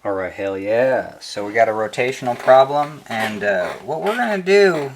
Alright, hell yeah. So we got a rotational problem, and what we're going to do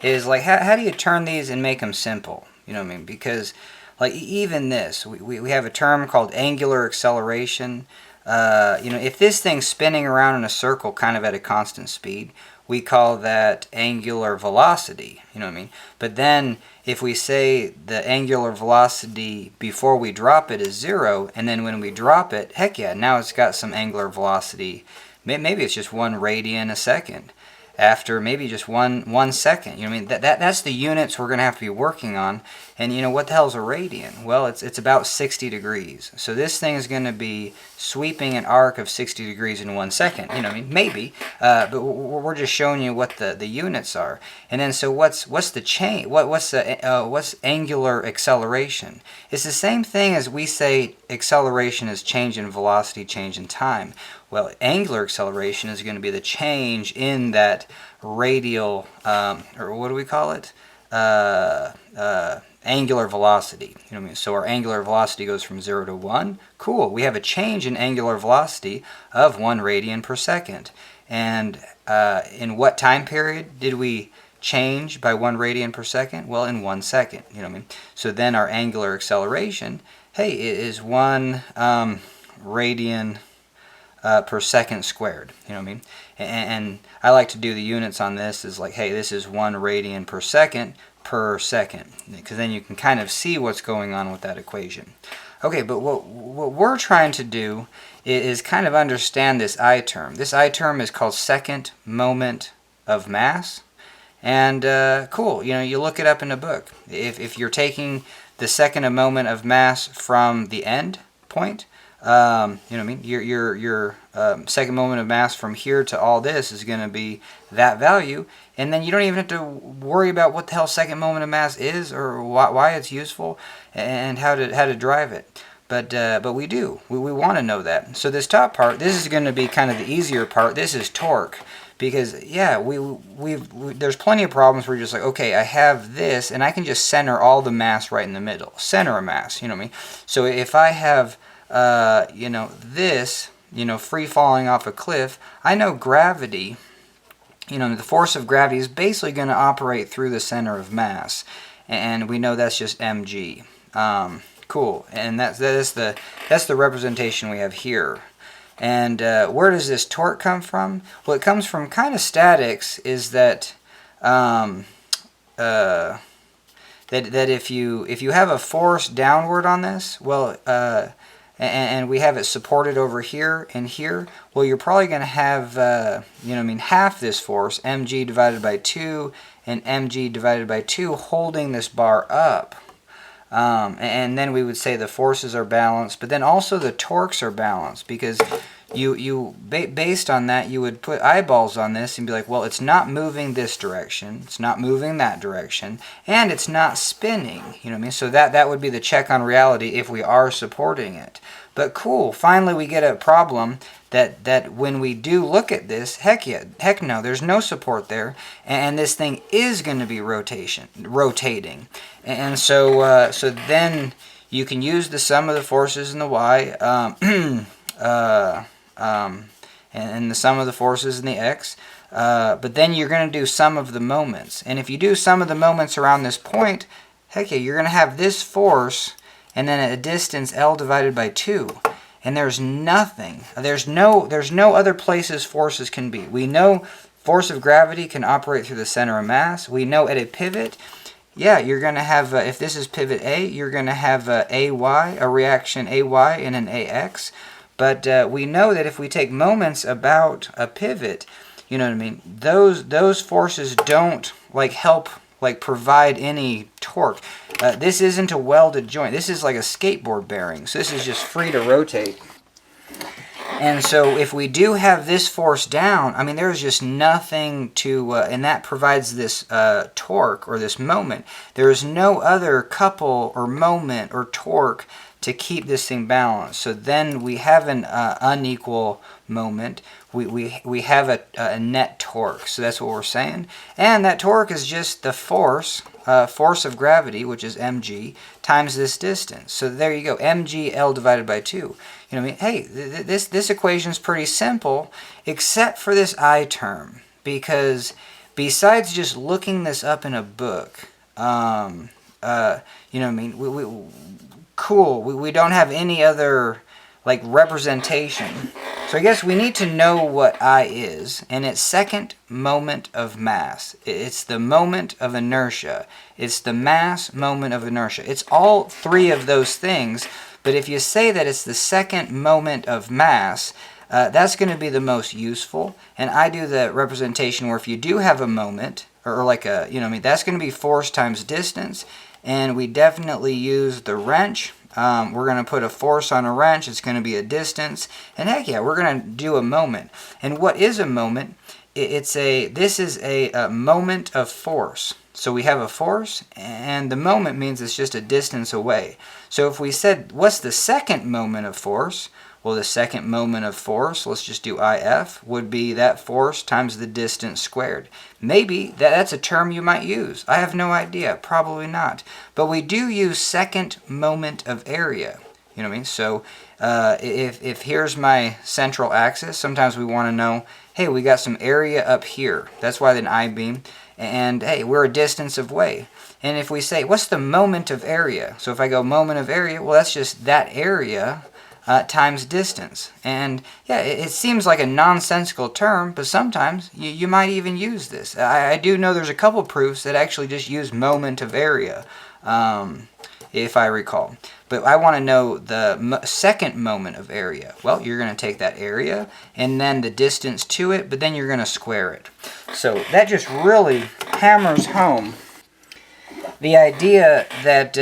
is, like, how do you turn these and make them simple? You know what I mean? Because, like, even this, we have a term called angular acceleration. If this thing's spinning around in a circle kind of at a constant speed, we call that angular velocity. You know what I mean? But then if we say the angular velocity before we drop it is 0, and then when we drop it, heck yeah, now it's got some angular velocity. Maybe it's just 1 radian a second after maybe just one second. You know what I mean? That's the units we're going to have to be working on. And you know, what the hell is a radian? Well, it's about 60 degrees. So this thing is going to be sweeping an arc of 60 degrees in 1 second. You know what I mean? Maybe. But we're just showing you what the units are. And then so what's the change? What's angular acceleration? It's the same thing as we say acceleration is change in velocity, change in time. Well, angular acceleration is going to be the change in that radial, or what do we call it? Angular velocity. You know what I mean? So our angular velocity goes from 0 to 1. Cool. We have a change in angular velocity of 1 radian per second. And in what time period did we change by 1 radian per second? Well, in 1 second. You know what I mean? So then our angular acceleration, hey, is 1 radian per second squared. You know what I mean? And I like to do the units on this is like, hey, this is 1 radian per second, because then you can kind of see what's going on with that equation. Okay, but what we're trying to do is kind of understand this I term. This I term is called second moment of mass. And cool, you know, you look it up in a book. If you're taking the second moment of mass from the end point, you know what I mean? Your second moment of mass from here to all this is going to be that value, and then you don't even have to worry about what the hell second moment of mass is or why it's useful and how to drive it. But we do. We want to know that. So this top part, this is going to be kind of the easier part. This is torque. Because, yeah, there's plenty of problems where you're just like, okay, I have this, and I can just center all the mass right in the middle. Center a mass, you know what I mean? So if I have, this, free falling off a cliff, I know gravity, the force of gravity is basically going to operate through the center of mass. And we know that's just mg. Cool. And that's the representation we have here. And where does this torque come from? Well, it comes from kind of statics. Is that that if you have a force downward on this, well, and we have it supported over here and here, well, you're probably going to have half this force, mg divided by 2, and mg divided by 2, holding this bar up. And then we would say the forces are balanced, but then also the torques are balanced, because based on that, you would put eyeballs on this and be like, well, it's not moving this direction, it's not moving that direction, and it's not spinning. You know what I mean? So that would be the check on reality if we are supporting it. But cool, finally we get a problem that when we do look at this, heck no, there's no support there, and this thing is going to be rotating. And so then you can use the sum of the forces in the y, and the sum of the forces in the x, but then you're going to do sum of the moments. And if you do sum of the moments around this point, heck yeah, you're going to have this force, and then at a distance L divided by 2. And there's nothing. There's no other places forces can be. We know force of gravity can operate through the center of mass. We know at a pivot, yeah, you're going to have, if this is pivot A, you're going to have a reaction AY and an AX. But we know that if we take moments about a pivot, you know what I mean, those forces don't help provide any torque. This isn't a welded joint. This is like a skateboard bearing. So this is just free to rotate. And so if we do have this force down, I mean, there's just nothing to, and that provides this torque or this moment. There is no other couple or moment or torque to keep this thing balanced. So then we have an unequal moment. We have a net torque. So that's what we're saying. And that torque is just the force of gravity, which is mg, times this distance. So there you go, mg L divided by 2. You know what I mean? Hey, this equation is pretty simple, except for this I term. Because besides just looking this up in a book, you know what I mean? Cool. We don't have any other like representation. So I guess we need to know what I is, and it's second moment of mass. It's the moment of inertia. It's the mass moment of inertia. It's all three of those things, but if you say that it's the second moment of mass, that's going to be the most useful. And I do the representation where if you do have a moment, or like a, you know what I mean, that's going to be force times distance, and we definitely use the wrench. We're going to put a force on a wrench. It's going to be a distance. And heck yeah, we're going to do a moment. And what is a moment? This is a moment of force. So we have a force, and the moment means it's just a distance away. So if we said, what's the second moment of force? Well, the second moment of force, let's just do IF, would be that force times the distance squared. Maybe that's a term you might use. I have no idea. Probably not. But we do use second moment of area. You know what I mean? So if here's my central axis, sometimes we want to know, hey, we got some area up here. That's why the I-beam. And hey, we're a distance away. And if we say, what's the moment of area? So if I go moment of area, well, that's just that area times distance. And yeah, it seems like a nonsensical term, but sometimes you might even use this. I do know there's a couple proofs that actually just use moment of area, if I recall. But I want to know the second moment of area. Well, you're going to take that area and then the distance to it, but then you're going to square it. So that just really hammers home the idea that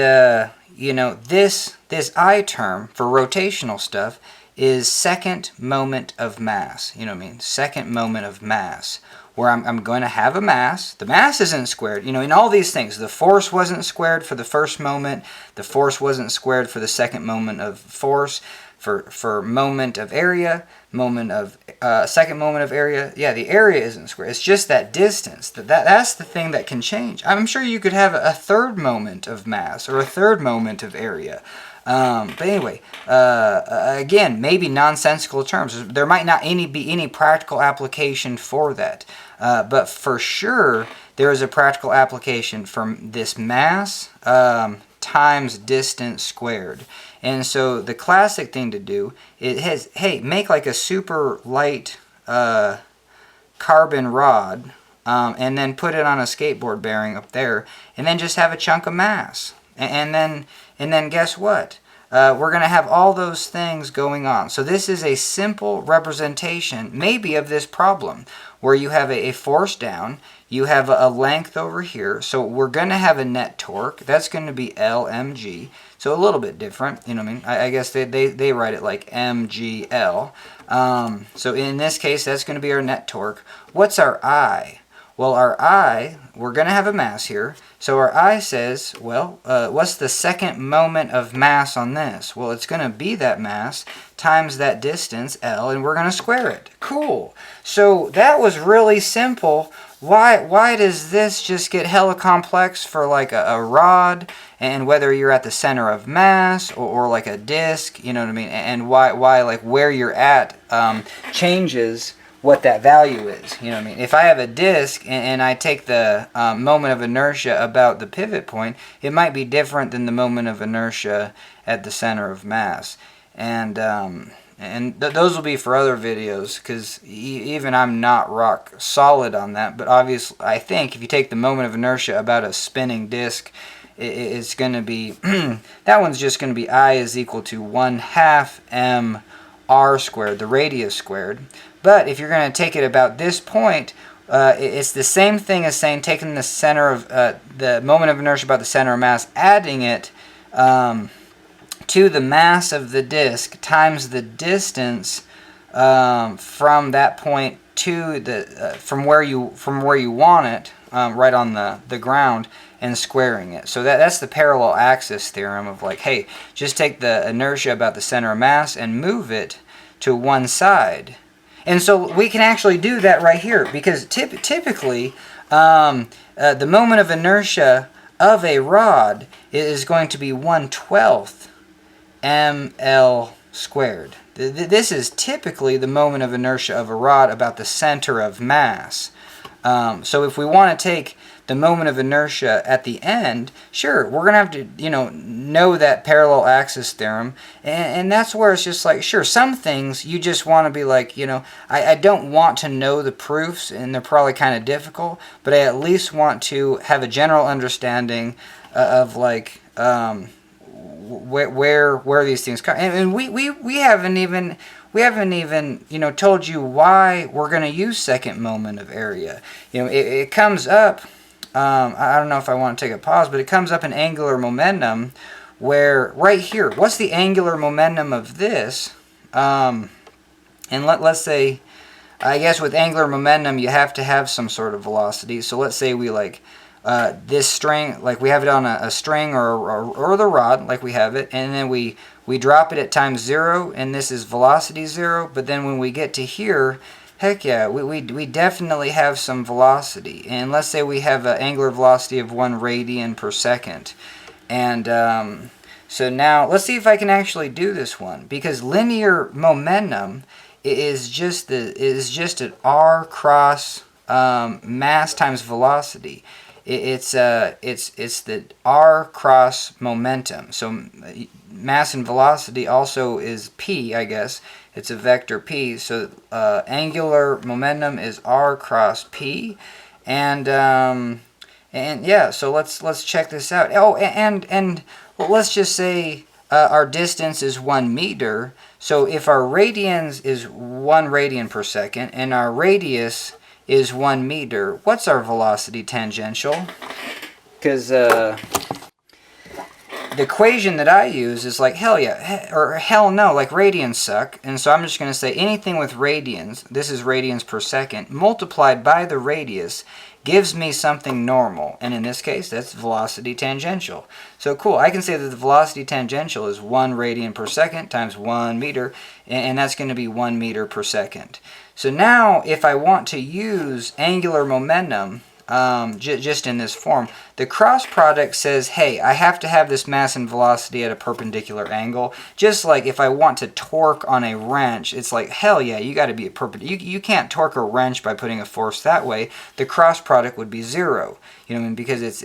you know, this I term for rotational stuff is second moment of mass. You know what I mean? Second moment of mass. Where I'm going to have a mass. The mass isn't squared. You know, in all these things, the force wasn't squared for the first moment. The force wasn't squared for the second moment of force. For moment of area, second moment of area, yeah, the area isn't squared. It's just that distance. That's the thing that can change. I'm sure you could have a third moment of mass or a third moment of area. But anyway, again, maybe nonsensical terms. There might not be any practical application for that. But for sure, there is a practical application from this mass times distance squared. And so the classic thing to do is, hey, make like a super light carbon rod and then put it on a skateboard bearing up there and then just have a chunk of mass. And then guess what? We're going to have all those things going on. So this is a simple representation, maybe, of this problem, where you have a force down, you have a length over here, so we're going to have a net torque. That's going to be LmG, so a little bit different, you know what I mean? I guess they write it like MGL. So in this case, that's going to be our net torque. What's our I? Well, our I, we're going to have a mass here. So our I says, well, what's the second moment of mass on this? Well, it's going to be that mass times that distance, L, and we're going to square it. Cool. So that was really simple. Why does this just get hella complex for like a rod, and whether you're at the center of mass or like a disc, you know what I mean? And why like where you're at changes what that value is, you know what I mean? If I have a disc and I take the moment of inertia about the pivot point, it might be different than the moment of inertia at the center of mass. And those will be for other videos, because even I'm not rock solid on that. But obviously, I think if you take the moment of inertia about a spinning disc, it's going to be, that one's just going to be I is equal to 1/2 mr squared, the radius squared. But if you're going to take it about this point, it's the same thing as saying taking the center of the moment of inertia about the center of mass, adding it to the mass of the disk times the distance from that point to the from where you want it, right on the ground, and squaring it. So that's the parallel axis theorem of like, hey, just take the inertia about the center of mass and move it to one side. And so we can actually do that right here, because typically the moment of inertia of a rod is going to be 1/12 ml squared. This is typically the moment of inertia of a rod about the center of mass. So if we want to take the moment of inertia at the end, sure, we're going to have to, know that parallel axis theorem. And that's where it's just like, sure, some things you just want to be like, I don't want to know the proofs, and they're probably kind of difficult, but I at least want to have a general understanding of like where these things come. And we haven't even told you why we're going to use second moment of area. It comes up. I don't know if I want to take a pause, but it comes up in angular momentum, where right here, what's the angular momentum of this? And let's say, I guess with angular momentum you have to have some sort of velocity. So let's say we like this string, like we have it on a string or the rod, like we have it, and then we drop it at time 0, and this is velocity 0. But then when we get to here, heck yeah, we definitely have some velocity. And let's say we have an angular velocity of 1 radian per second. And so now let's see if I can actually do this one, because linear momentum is just an r cross mass times velocity. It's the r cross momentum. So mass and velocity also is p, I guess. It's a vector p. So angular momentum is r cross p, and yeah. So let's check this out. Oh, and well, let's just say our distance is 1 meter. So if our radians is 1 radian per second and our radius is 1 meter, what's our velocity tangential? Because the equation that I use is like, hell yeah, or hell no, like radians suck. And so I'm just going to say anything with radians, this is radians per second, multiplied by the radius gives me something normal. And in this case, that's velocity tangential. So cool, I can say that the velocity tangential is 1 radian per second times 1 meter, and that's going to be 1 meter per second. So now, if I want to use angular momentum, just in this form, the cross product says, hey, I have to have this mass and velocity at a perpendicular angle. Just like if I want to torque on a wrench, it's like, hell yeah, you got to be a perpendicular. You can't torque a wrench by putting a force that way. The cross product would be 0. You know what I mean? Because it's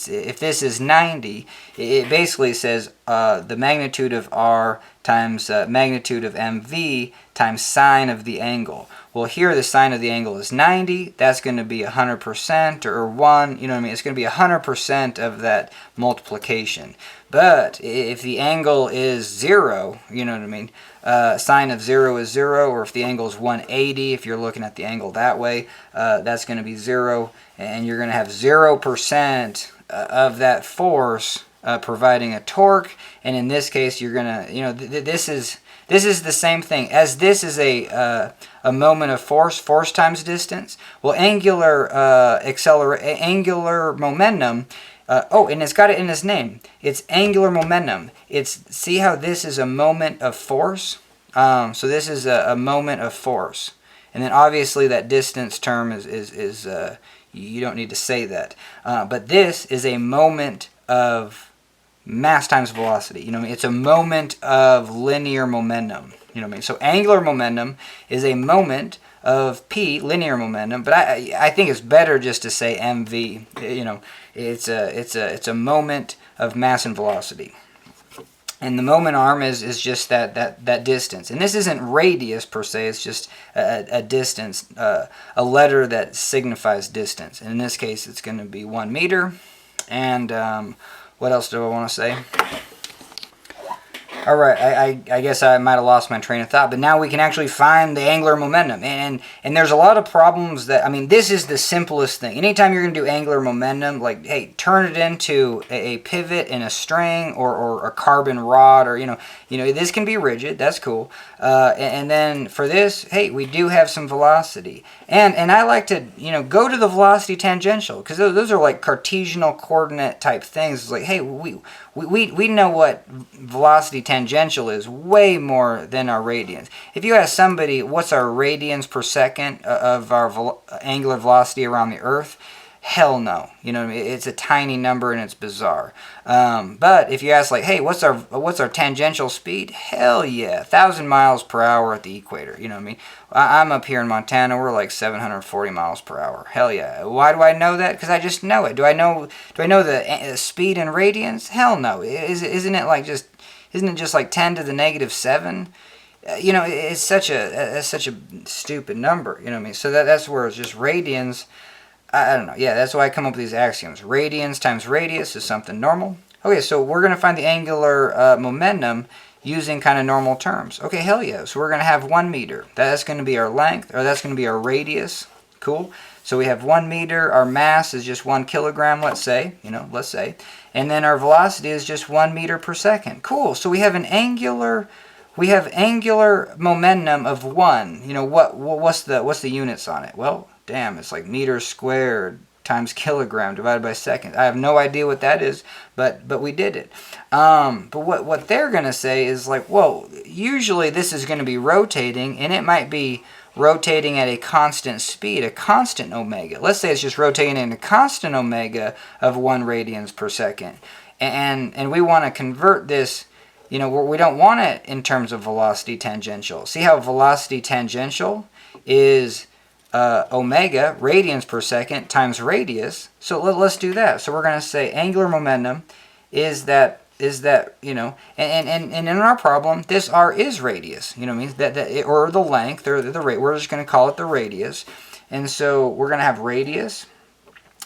if this is 90, it basically says the magnitude of R times magnitude of mv times sine of the angle. Well, here the sine of the angle is 90. That's going to be 100% or 1. You know what I mean? It's going to be 100% of that multiplication. But if the angle is 0, you know what I mean? Sine of 0 is 0. Or if the angle is 180, if you're looking at the angle that way, that's going to be 0. And you're going to have 0% of that force providing a torque. And in this case, you're going to, this is the same thing. As this is a moment of force times distance. Well, angular momentum. And it's got it in its name. It's angular momentum. See how this is a moment of force. So this is a moment of force, and then obviously that distance term is you don't need to say that. But this is a moment of mass times velocity. You know what I mean? It's a moment of linear momentum. You know what I mean? So angular momentum is a moment of p, linear momentum, but I think it's better just to say mv. It's a moment of mass and velocity. And the moment arm is just that distance. And this isn't radius per se, it's just a distance, a letter that signifies distance. And in this case, it's going to be 1 meter. And what else do I want to say? All right, I guess I might have lost my train of thought, but now we can actually find the angular momentum. And there's a lot of problems that, I mean, this is the simplest thing. Anytime you're going to do angular momentum, like, hey, turn it into a pivot in a string or a carbon rod, or, this can be rigid. That's cool. And then for this, hey, we do have some velocity. And I like to, go to the velocity tangential, because those are like Cartesian coordinate type things. It's like, hey, we know what velocity tangential is way more than our radians. If you ask somebody what's our radians per second of our angular velocity around the Earth, hell no. It's a tiny number and it's bizarre. But if you ask, like, hey, what's our tangential speed? Hell yeah, 1,000 miles per hour at the equator. You know what I mean? I'm up here in Montana. We're like 740 miles per hour. Hell yeah. Why do I know that? Because I just know it. Do I know the speed in radians? Hell no. Isn't it just like 10 to the negative 7? It's such a stupid number. You know what I mean? So that's where it's just radians. I don't know. Yeah, that's why I come up with these axioms. Radians times radius is something normal. Okay, so we're going to find the angular momentum using kind of normal terms. Okay, hell yeah. So we're going to have 1 meter. That's going to be our length, or that's going to be our radius. Cool. So we have 1 meter. Our mass is just 1 kilogram, let's say. And then our velocity is just 1 meter per second. Cool. So we have angular momentum of 1. What's the units on it? Well, damn, it's like meters squared times kilogram divided by second. I have no idea what that is, but we did it. But what they're going to say is like, whoa, usually this is going to be rotating, and it might be rotating at a constant speed, a constant omega. Let's say it's just rotating in a constant omega of 1 radians per second. And we want to convert this, we don't want it in terms of velocity tangential. See how velocity tangential is omega, radians per second, times radius. So let's do that. So we're going to say angular momentum is that, and in our problem, this r is radius. Means or the length, or the rate. We're just going to call it the radius. And so we're going to have radius,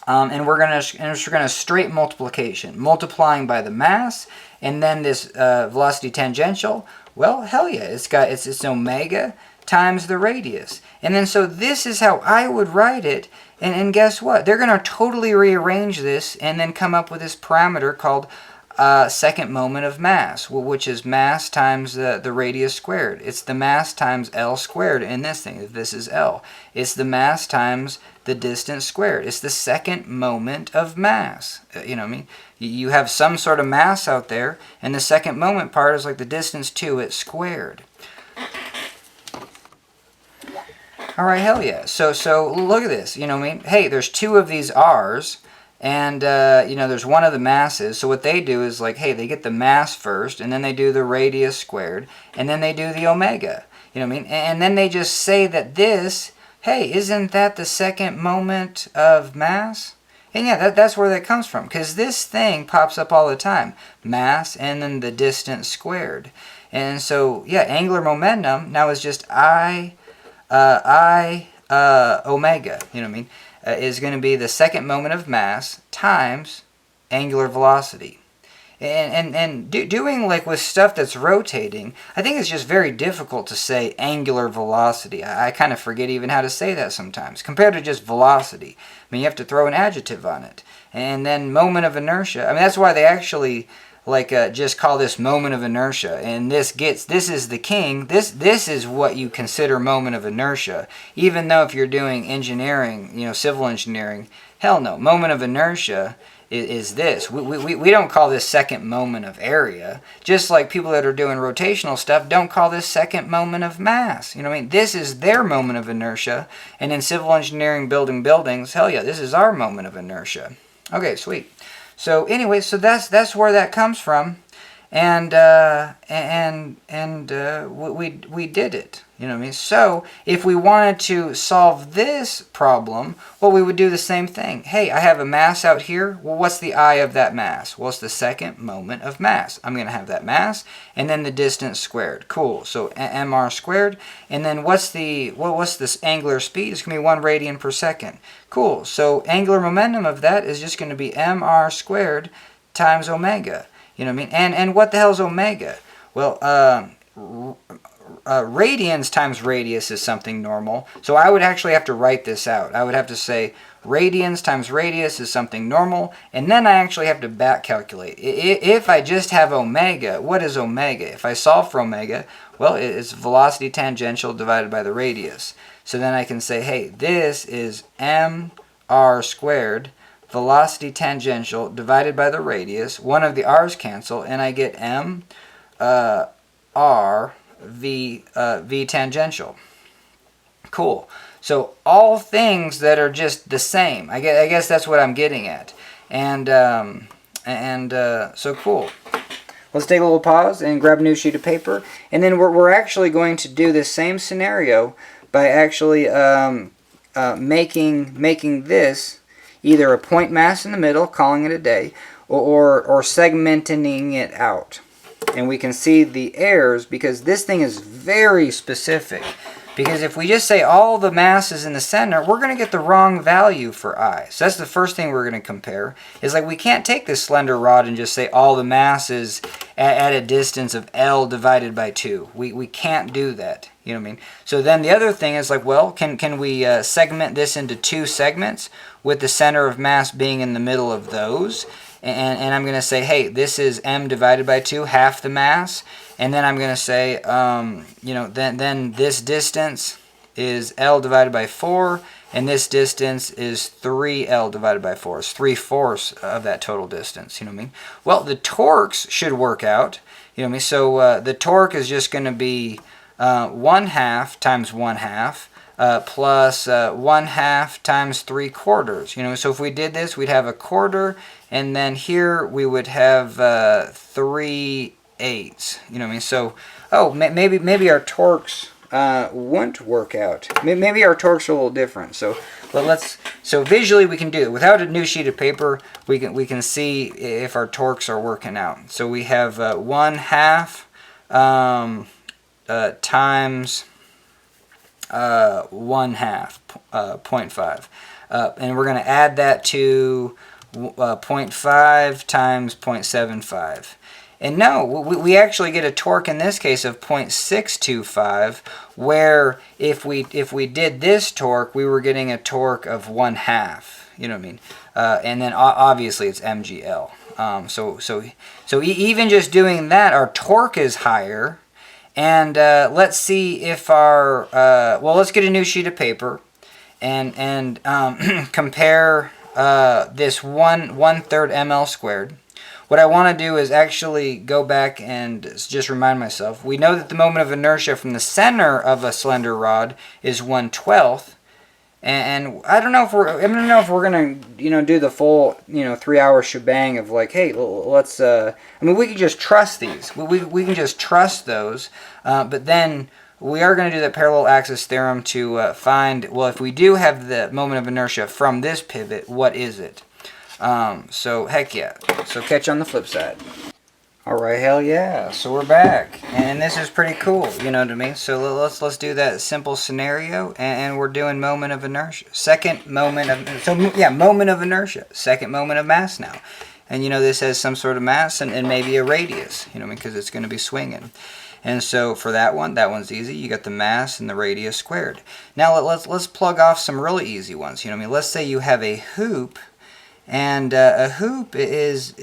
and we're going to straight multiplication, multiplying by the mass, and then this velocity tangential. Well, hell yeah, it's omega times the radius. And then so this is how I would write it. And guess what? They're going to totally rearrange this and then come up with this parameter called second moment of mass, which is mass times the radius squared. It's the mass times L squared in this thing, if this is L. It's the mass times the distance squared. It's the second moment of mass. You have some sort of mass out there, and the second moment part is like the distance to it squared. All right, hell yeah. So look at this. Hey, there's 2 of these R's, and there's one of the masses. So what they do is like, hey, they get the mass first, and then they do the radius squared, and then they do the omega. And then they just say that this, hey, isn't that the second moment of mass? And yeah, that's where that comes from, because this thing pops up all the time. Mass and then the distance squared. And so, yeah, angular momentum now is just omega, is going to be the second moment of mass times angular velocity. And doing like with stuff that's rotating, I think it's just very difficult to say angular velocity. I kind of forget even how to say that sometimes, compared to just velocity. You have to throw an adjective on it. And then moment of inertia, that's why they actually just call this moment of inertia, and this is the king. This is what you consider moment of inertia, even though if you're doing engineering, civil engineering, hell no, moment of inertia is this. We don't call this second moment of area, just like people that are doing rotational stuff don't call this second moment of mass. This is their moment of inertia, and in civil engineering building buildings, hell yeah, this is our moment of inertia. Okay, sweet. So anyway, so that's where that comes from, and we did it. So if we wanted to solve this problem, well, we would do the same thing. Hey, I have a mass out here. Well, what's the I of that mass? Well, it's the second moment of mass. I'm going to have that mass, and then the distance squared. Cool. So mr squared, and then what's this angular speed? It's going to be 1 radian per second. Cool. So angular momentum of that is just going to be mr squared times omega. And what the hell is omega? Well, radians times radius is something normal. So I would actually have to write this out. I would have to say radians times radius is something normal, and then I actually have to back calculate. If I just have omega, what is omega? If I solve for omega, well, it's velocity tangential divided by the radius. So then I can say, hey, this is mr squared velocity tangential divided by the radius. One of the r's cancel, and I get r v tangential. Cool. So all things that are just the same. I guess that's what I'm getting at. And so cool. Let's take a little pause and grab a new sheet of paper. And then we're actually going to do this same scenario by actually making this either a point mass in the middle, calling it a day, or segmenting it out. And we can see the errors because this thing is very specific. Because if we just say all the mass is in the center, we're going to get the wrong value for I. So that's the first thing we're going to compare. Is like we can't take this slender rod and just say all the mass is at a distance of L divided by 2. We can't do that. You know what I mean? So then the other thing is like, well, can we segment this into 2 segments with the center of mass being in the middle of those? And I'm going to say, hey, this is m divided by 2, half the mass. And then I'm going to say, then this distance is L divided by 4, and this distance is 3L divided by 4. It's 3/4 of that total distance, you know what I mean? Well, the torques should work out, you know what I mean? So the torque is just going to be 1/2 times 1/2. Plus 1/2 times 3/4. You know, so if we did this, we'd have 1/4, and then here we would have 3/8. You know what I mean? So, maybe our torques won't work out. Maybe our torques are a little different. So, so visually we can do it without a new sheet of paper. We can see if our torques are working out. So we have 1/2 times 1/2, 0.5. And we're going to add that to 0.5 times 0.75. And no, we actually get a torque in this case of 0.625, where if we did this torque, we were getting a torque of 1/2. You know what I mean? And then obviously it's MGL. So even just doing that, our torque is higher. And let's see if our let's get a new sheet of paper and compare this 1/3 ml squared. What I want to do is actually go back and just remind myself. We know that the moment of inertia from the center of a slender rod is 1/12. And I don't know if we're gonna do the full 3-hour shebang of like, hey, let's we can just trust these. We can just trust those, but then we are going to do the parallel axis theorem to find, well, if we do have the moment of inertia from this pivot, what is it? So heck yeah. So catch you on the flip side. Alright, hell yeah. So we're back. And this is pretty cool, you know what I mean? So let's do that simple scenario, and we're doing moment of inertia. Moment of inertia. Second moment of mass now. And this has some sort of mass and maybe a radius, you know what I mean? Because it's going to be swinging. And so for that one's easy. You got the mass and the radius squared. Now let's plug off some really easy ones, you know what I mean? Let's say you have a hoop. And a hoop is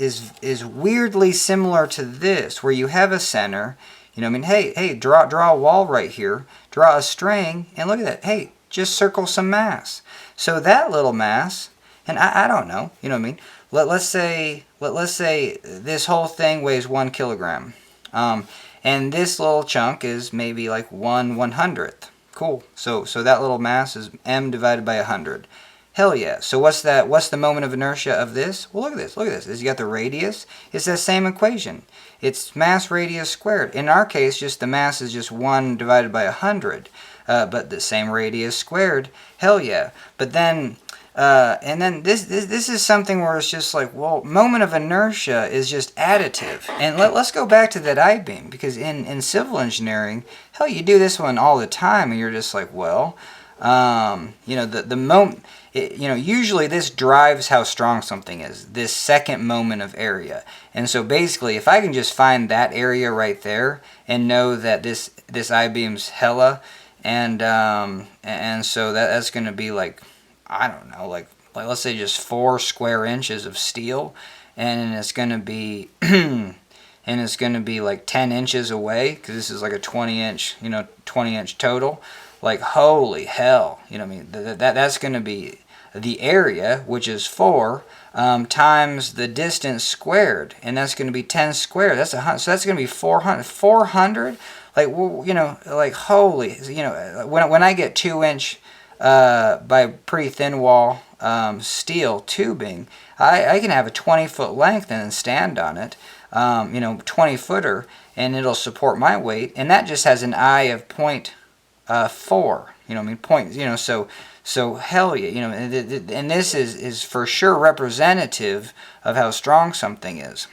weirdly similar to this, where you have a center. You know what I mean? Hey, draw a wall right here. Draw a string, and look at that. Hey, just circle some mass. So that little mass, and I don't know. You know what I mean? Let's say this whole thing weighs 1 kilogram, and this little chunk is maybe like 1/100th. Cool. So that little mass is m divided by 100. Hell yeah. So what's the moment of inertia of this? Well, look at this. Look at this. Is you got the radius? It's that same equation. It's mass radius squared. In our case, just the mass is just 1 divided by 100. But the same radius squared. Hell yeah. But then, and then this is something where it's just like, well, moment of inertia is just additive. And let's go back to that I-beam, because in civil engineering, hell, you do this one all the time, and you're just like, well, You know, the moment, you know, usually this drives how strong something is, this second moment of area. And so basically, if I can just find that area right there and know that this I-beam's hella, and so that's going to be like, I don't know, like let's say just 4 square inches of steel, and it's going to be and it's going to be like 10 inches away, because this is like a 20-inch, you know, 20-inch total. Like, holy hell, you know what I mean? That's going to be the area, which is 4, times the distance squared, and that's going to be 10 squared. That's 100, so that's going to be 400. 400? Like, you know, like, holy, you know, when I get 2-inch by pretty thin wall steel tubing, I can have a 20-foot length and then stand on it, you know, 20-footer, and it'll support my weight, and that just has an I of 0.4, you know, I mean, point, you know, so hell yeah, you know, and this is for sure representative of how strong something is.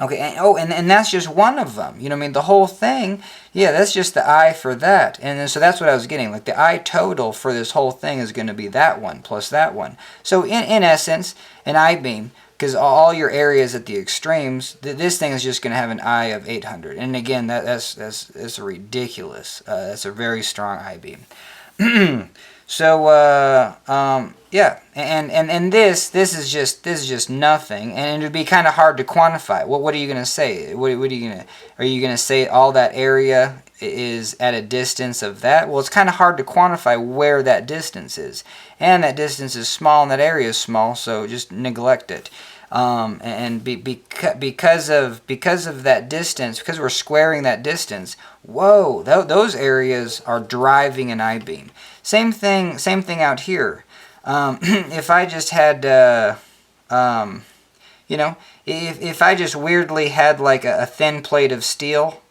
Okay, and that's just one of them. You know what I mean? The whole thing, yeah, that's just the I for that. And then, so that's what I was getting. Like, the I total for this whole thing is going to be that one plus that one. So in essence, an I-beam, because all your areas at the extremes, this thing is just going to have an I of 800. And again, that's ridiculous. That's a very strong I-beam. So yeah, and this is just nothing, and it'd be kind of hard to quantify. What are you gonna say? What are you gonna? Are you gonna say all that area is at a distance of that? Well, it's kind of hard to quantify where that distance is, and that distance is small, and that area is small, so just neglect it. Because of that distance, because we're squaring that distance, whoa, those areas are driving an I-beam. Same thing out here. If I just had, you know, if I just weirdly had like a thin plate of steel,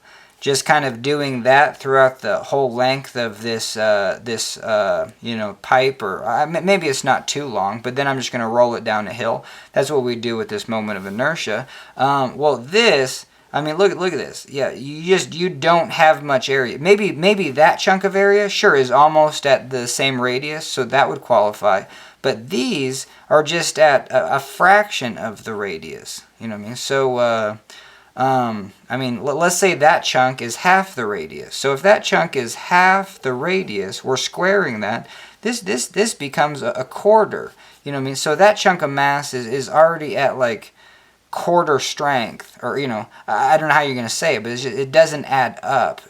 just kind of doing that throughout the whole length of this, you know, pipe, or maybe it's not too long, but then I'm just going to roll it down a hill. That's what we do with this moment of inertia. Well, this, I mean, look at this. Yeah, you don't have much area. Maybe that chunk of area, sure, is almost at the same radius, so that would qualify. But these are just at a fraction of the radius. You know what I mean? So, I mean, let's say that chunk is half the radius. So if that chunk is half the radius, we're squaring that. This becomes a quarter. You know what I mean? So that chunk of mass is already at like quarter strength, or, you know, I don't know how you're going to say it, but it doesn't add up.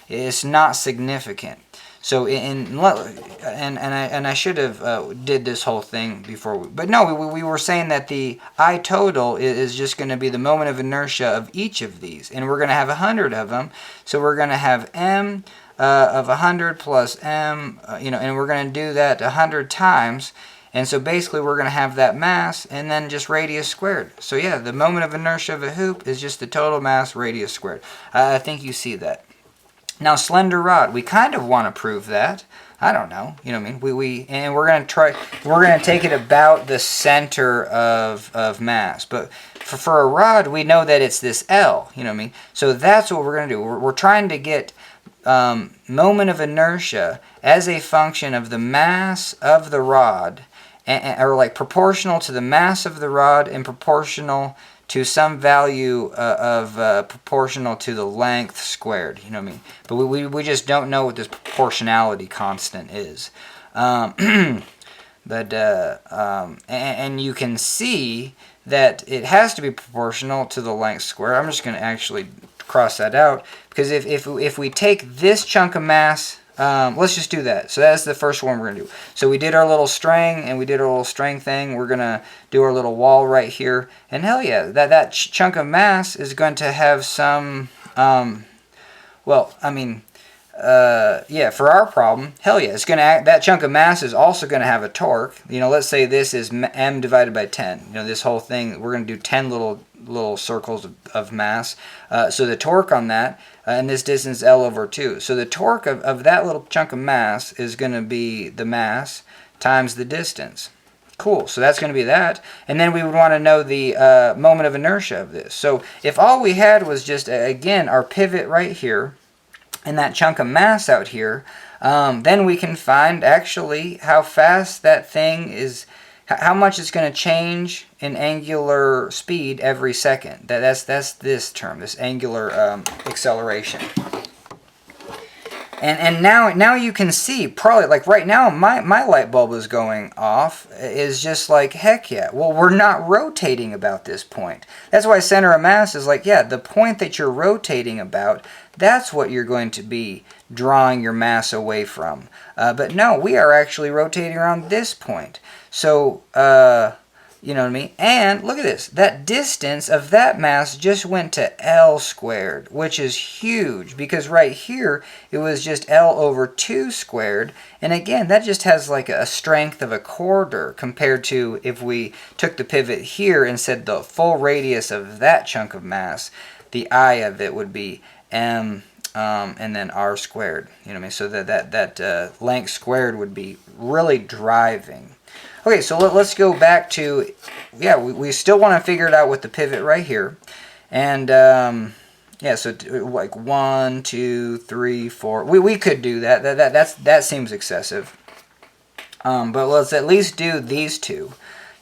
It's not significant. So I should have did this whole thing before, but no, we were saying that the I total is just going to be the moment of inertia of each of these, and we're going to have 100 of them. So we're going to have m of 100 plus m, you know, and we're going to do that 100 times. And so basically we're going to have that mass and then just radius squared. So yeah, the moment of inertia of a hoop is just the total mass radius squared. I think you see that. Now, slender rod, we kind of want to prove that. I don't know, you know what I mean? And we're going to take it about the center of mass. But for a rod, we know that it's this L, you know what I mean? So that's what we're going to do. We're trying to get moment of inertia as a function of the mass of the rod, or like proportional to the mass of the rod and proportional to some value of proportional to the length squared, you know what I mean? But we just don't know what this proportionality constant is. And you can see that it has to be proportional to the length squared. I'm just going to actually cross that out, because if we take this chunk of mass, let's just do that. So that's the first one we're going to do. So we did our little string, and we did our little string thing. We're going to do our little wall right here. And hell yeah, that chunk of mass is going to have some, well, I mean, yeah, for our problem, hell yeah, it's going to that chunk of mass is also going to have a torque. You know, let's say this is m divided by 10. You know, this whole thing, we're going to do 10 little circles of mass. So the torque on that, and this distance L over 2. So the torque of that little chunk of mass is going to be the mass times the distance. Cool, so that's going to be that. And then we would want to know the moment of inertia of this. So if all we had was just, again, our pivot right here, and that chunk of mass out here, then we can find actually how fast that thing is, how much it's going to change in angular speed every second. That's this term, this angular acceleration. And now you can see, probably, like right now, my light bulb is going off, is just like, heck yeah. Well, we're not rotating about this point. That's why center of mass is like, yeah, the point that you're rotating about, that's what you're going to be drawing your mass away from. But no, we are actually rotating around this point. So, you know what I mean? And look at this. That distance of that mass just went to L squared, which is huge because right here it was just L over 2 squared. And again, that just has like a strength of a quarter compared to if we took the pivot here and said the full radius of that chunk of mass, the I of it would be M and then R squared. You know what I mean? So that length squared would be really driving. Okay, so let's go back to, yeah, we still want to figure it out with the pivot right here. And, yeah, so like 1, 2, 3, 4. We could do that. That seems excessive. But let's at least do these two,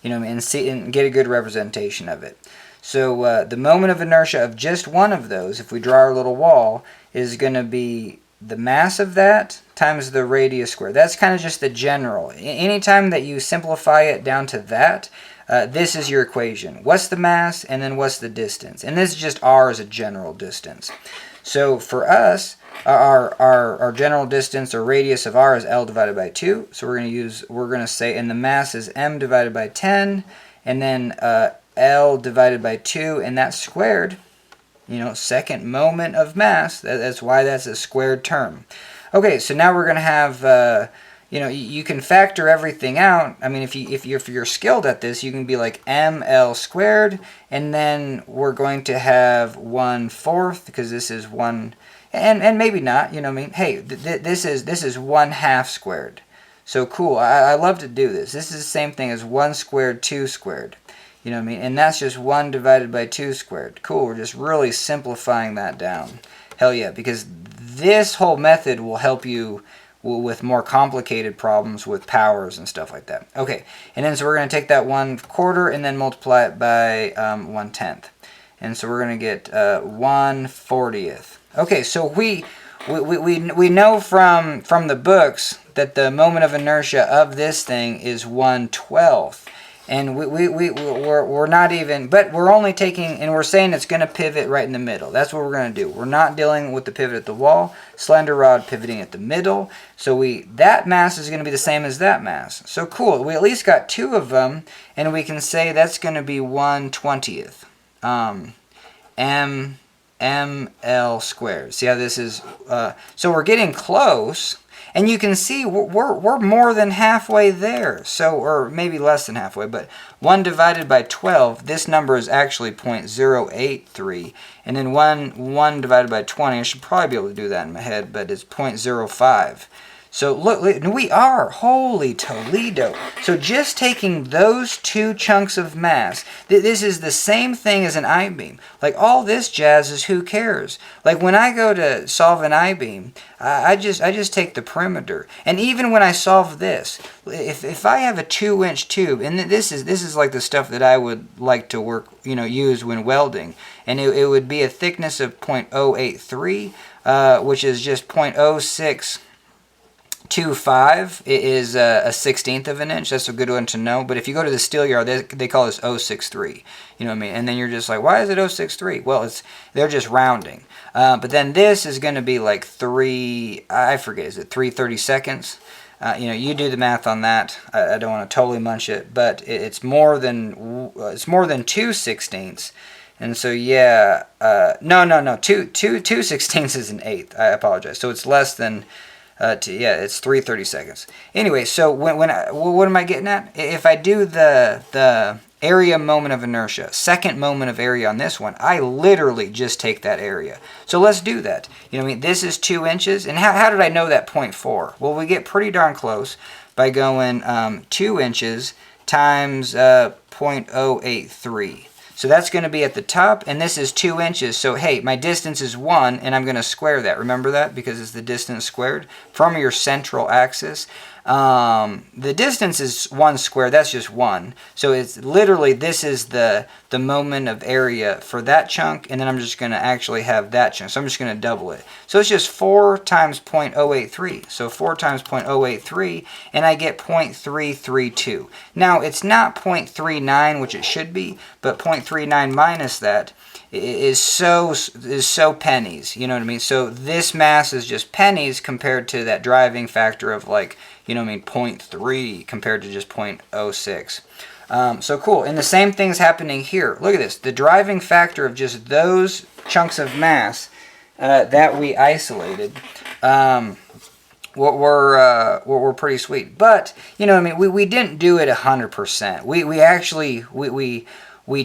you know, and see and get a good representation of it. So the moment of inertia of just one of those, if we draw our little wall, is going to be the mass of that times the radius squared. That's kind of just the general. Anytime that you simplify it down to that, this is your equation. What's the mass and then what's the distance? And this is just R as a general distance. So for us, our general distance or radius of R is L divided by 2. So we're going to say, and the mass is M divided by 10, and then L divided by 2, and that's squared. You know, second moment of mass. That's why that's a squared term. Okay, so now we're going to have, you know, you can factor everything out. I mean, if you're skilled at this, you can be like ML squared, and then we're going to have 1/4 because this is 1, and maybe not. You know what I mean? Hey, this is 1/2 squared. So cool. I love to do this. This is the same thing as 1 squared, 2 squared. You know what I mean? And that's just 1 divided by 2 squared. Cool, we're just really simplifying that down. Hell yeah, because this whole method will help you with more complicated problems with powers and stuff like that. Okay, and then so we're going to take that 1/4 and then multiply it by 1/10. And so we're going to get 1/40. Okay, so we know from the books that the moment of inertia of this thing is 1/12. And we're not even, but we're only taking, and we're saying it's going to pivot right in the middle. That's what we're going to do. We're not dealing with the pivot at the wall, slender rod pivoting at the middle. So that mass is going to be the same as that mass. So cool. We at least got 2 of them, and we can say that's going to be 1/20. ML squared. See how this is? So we're getting close. And you can see we're more than halfway there. So, or maybe less than halfway, but 1 divided by 12, this number is actually 0.083. And then 1 divided by 20, I should probably be able to do that in my head, but it's 0.05. So look, we are, holy Toledo. So just taking those 2 chunks of mass, this is the same thing as an I-beam. Like all this jazz is who cares? Like when I go to solve an I-beam, I just take the perimeter. And even when I solve this, if I have a 2-inch tube, and this is like the stuff that I would like to use when welding, and it would be a thickness of 0.083, which is just 0.0625. It is a 1/16 of an inch. That's a good one to know. But if you go to the steel yard, they call this 0.63. You know what I mean? And then you're just like, why is it 0.63? Well, they're just rounding. But then this is going to be like 332. You do the math on that. I don't want to totally munch it, but it's more than 2/16. And so yeah, no. 2/16 is an eighth. I apologize. So it's less than. It's 3/32. Anyway, so what am I getting at? If I do the area moment of inertia, second moment of area on this one, I literally just take that area. So let's do that. You know what I mean? This is 2 inches, and how did I know that 0.4? Well, we get pretty darn close by going 2 inches times 0.083. So that's going to be at the top, and this is 2 inches. So hey, my distance is 1, and I'm going to square that. Remember that? Because it's the distance squared from your central axis. The distance is 1 squared. That's just 1. So it's literally, this is the moment of area for that chunk, and then I'm just going to actually have that chunk. So I'm just going to double it. So it's just 4 times 0.083. So 4 times 0.083, and I get 0.332. Now, it's not 0.39, which it should be, but 0.39 minus that is so pennies. You know what I mean? So this mass is just pennies compared to that driving factor of, like, you know what I mean, 0.3 compared to just 0.06. So cool. And the same thing's happening here. Look at this. The driving factor of just those chunks of mass that we isolated were pretty sweet. But, you know what I mean, we didn't do it 100%. We actually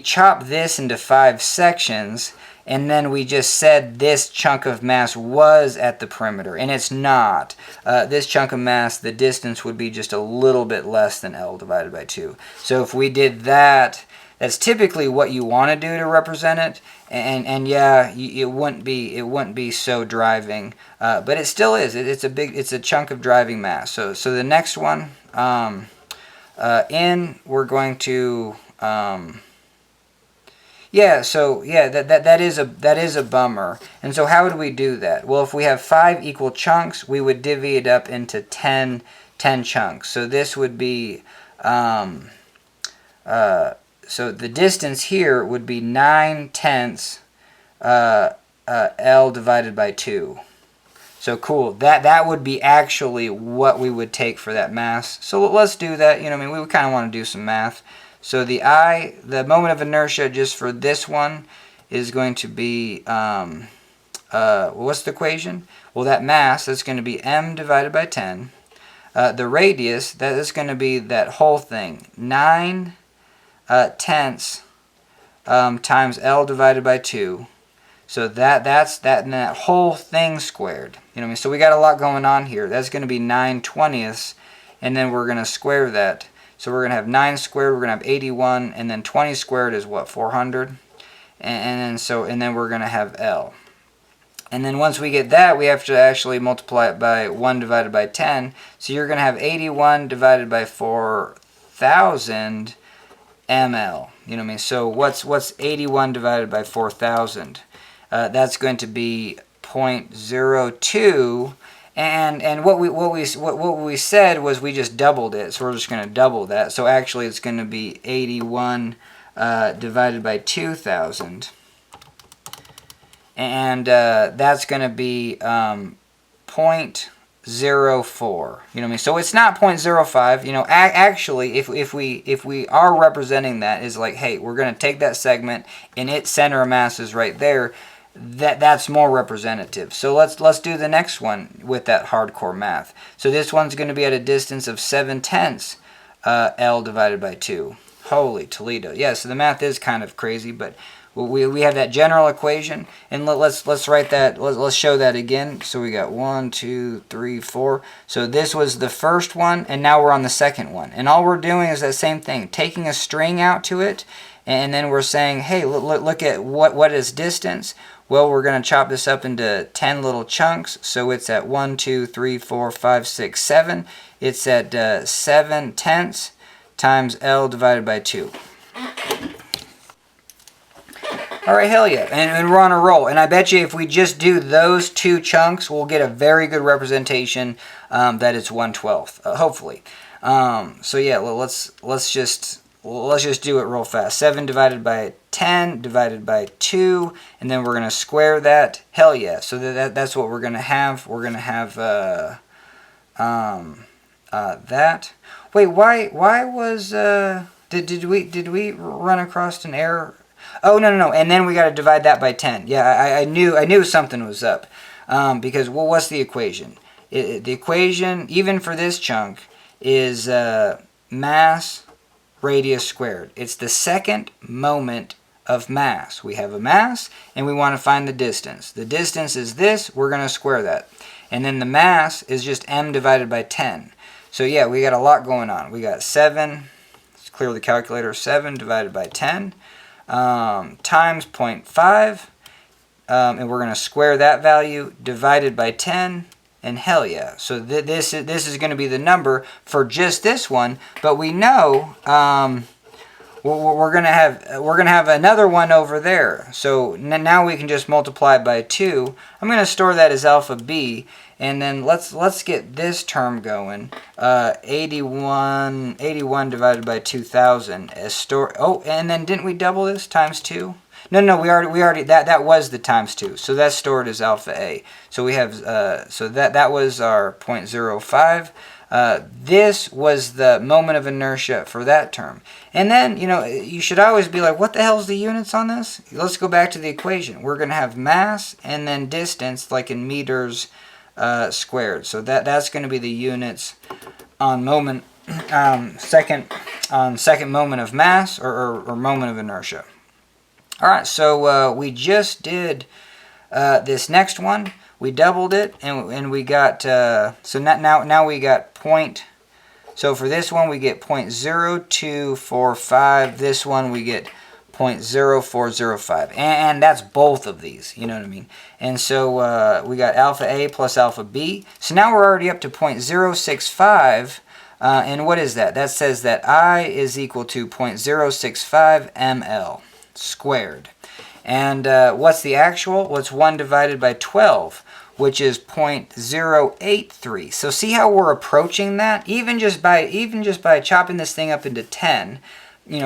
chopped this into 5 sections, and then we just said this chunk of mass was at the perimeter, and it's not. This chunk of mass, the distance would be just a little bit less than L divided by 2. So if we did that, that's typically what you want to do to represent it, and yeah, it wouldn't be so driving, but it still is. It's a chunk of driving mass. So the next one, we're going to. Yeah, so yeah, that is a bummer. And so how would we do that? Well, if we have 5 equal chunks, we would divvy it up into 10 chunks. So this would be so the distance here would be 9/10 L divided by 2. So cool. That would be actually what we would take for that mass. So let's do that. You know, I mean, we kind of want to do some math. So the moment of inertia just for this one is going to be, what's the equation? Well, that mass, that's going to be m divided by 10. The radius, that is going to be that whole thing, 9/10 times L divided by 2. So that's that whole thing squared. You know what I mean? So we got a lot going on here. That's going to be 9/20, and then we're going to square that. So we're going to have 9 squared, we're going to have 81, and then 20 squared is what, 400? And then we're going to have L. And then once we get that, we have to actually multiply it by 1 divided by 10. So you're going to have 81 divided by 4,000 ml. You know what I mean? So what's 81 divided by 4,000? That's going to be 0.02. And what we said was we just doubled it, so we're just going to double that. So actually it's going to be 81 divided by 2,000. And that's going to be 0.04. You know what I mean? So it's not 0.05. You know, actually, if we are representing that is like, hey, we're going to take that segment and its center of mass is right there. That's more representative. So let's do the next one with that hardcore math. So this one's going to be at a distance of 7/10 L divided by 2. Holy Toledo! Yeah, so the math is kind of crazy, but we have that general equation, and let's write that. Let's show that again. So we got 1, 2, 3, 4. So this was the first one, and now we're on the second one. And all we're doing is that same thing, taking a string out to it, and then we're saying, hey, look at what is distance. Well, we're going to chop this up into 10 little chunks. So it's at 1, 2, 3, 4, 5, 6, 7. It's at 7/10 times L divided by 2. All right, hell yeah. And we're on a roll. And I bet you if we just do those 2 chunks, we'll get a very good representation that it's 1/12, hopefully. So yeah, let's just do it real fast. 7 divided by 10 divided by 2, and then we're going to square that. Hell yeah. So that's what we're going to have. We're going to have that. Wait, why was did we run across an error? Oh, no. And then we got to divide that by 10. Yeah, I knew something was up. Because what's the equation? The equation, even for this chunk, is mass radius squared. It's the second moment of mass. We have a mass, and we want to find the distance. The distance is this. We're going to square that. And then the mass is just m divided by 10. So yeah, we got a lot going on. We got 7. Let's clear the calculator. 7 divided by 10. times 0.5, and we're going to square that value, divided by 10, and hell yeah. So this is going to be the number for just this one, but we know we're gonna have another one over there. So now we can just multiply by 2. I'm gonna store that as alpha b, and then let's get this term going. 81 divided by 2,000 as store. Oh, and then didn't we double this times 2? No, we already that was the times 2. So that's stored as alpha a. So we have so that was our 0.05. This was the moment of inertia for that term. And then, you should always be like, what the hell's the units on this? Let's go back to the equation. We're going to have mass and then distance, like in meters squared. So that's going to be the units on moment, second moment of mass or moment of inertia. All right, so we just did this next one. We doubled it, and we got, so now we got point, so for this one we get 0.0245, this one we get 0.0405, and that's both of these, you know what I mean? And so we got alpha A plus alpha B, so now we're already up to 0.065, and what is that? That says that I is equal to 0.065 ml squared. And what's the actual? Well, it's 1 divided by 12, which is 0.083. So see how we're approaching that? Even just by chopping this thing up into 10,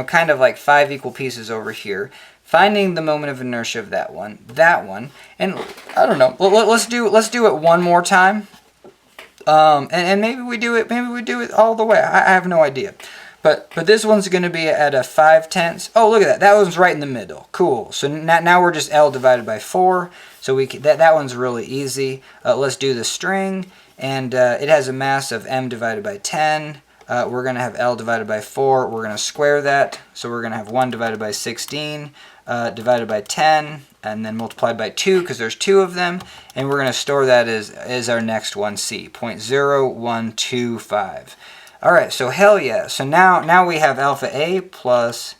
kind of like 5 equal pieces over here, finding the moment of inertia of that one, and I don't know. Let's do it one more time, and maybe we do it all the way. I have no idea. But this one's going to be at a 5/10. Oh, look at that. That one's right in the middle. Cool. So now we're just L divided by 4. So that one's really easy. Let's do the string. And it has a mass of m divided by 10. We're going to have L divided by 4. We're going to square that. So we're going to have 1 divided by 16 divided by 10. And then multiplied by 2 because there's 2 of them. And we're going to store that as our next one, C, 0.0125. All right, so hell yeah. So now we have alpha A plus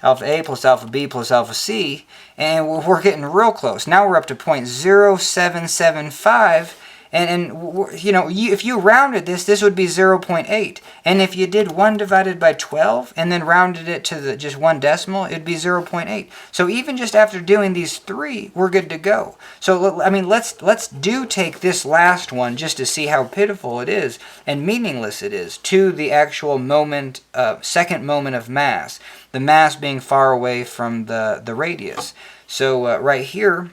alpha B plus alpha C, and we're getting real close. Now we're up to 0.0775, and if you rounded this would be 0.8. And if you did 1 divided by 12 and then rounded it to just 1 decimal, it'd be 0.8. So even just after doing these 3, we're good to go. So I mean, let's take this last one just to see how pitiful it is and meaningless it is to the actual moment, second moment of mass. The mass being far away from the radius. So right here.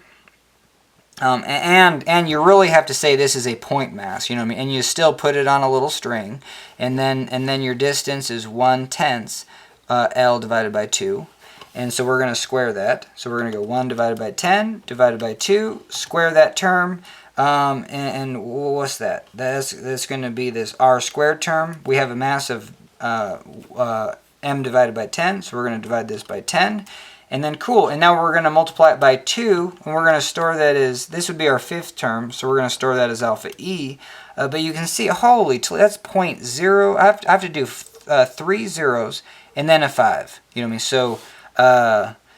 And you really have to say this is a point mass, you know what I mean? And you still put it on a little string, and then your distance is 1/10 L divided by 2, and so we're going to square that. So we're going to go 1 divided by 10 divided by 2, square that term, and what's that? That's going to be this r squared term. We have a mass of m divided by 10, so we're going to divide this by 10. And then cool, and now we're going to multiply it by 2, and we're going to store that as, this would be our 5th term, so we're going to store that as alpha E. But you can see, holy, that's 0.0, I have to do 3 zeros and then a 5. You know what I mean?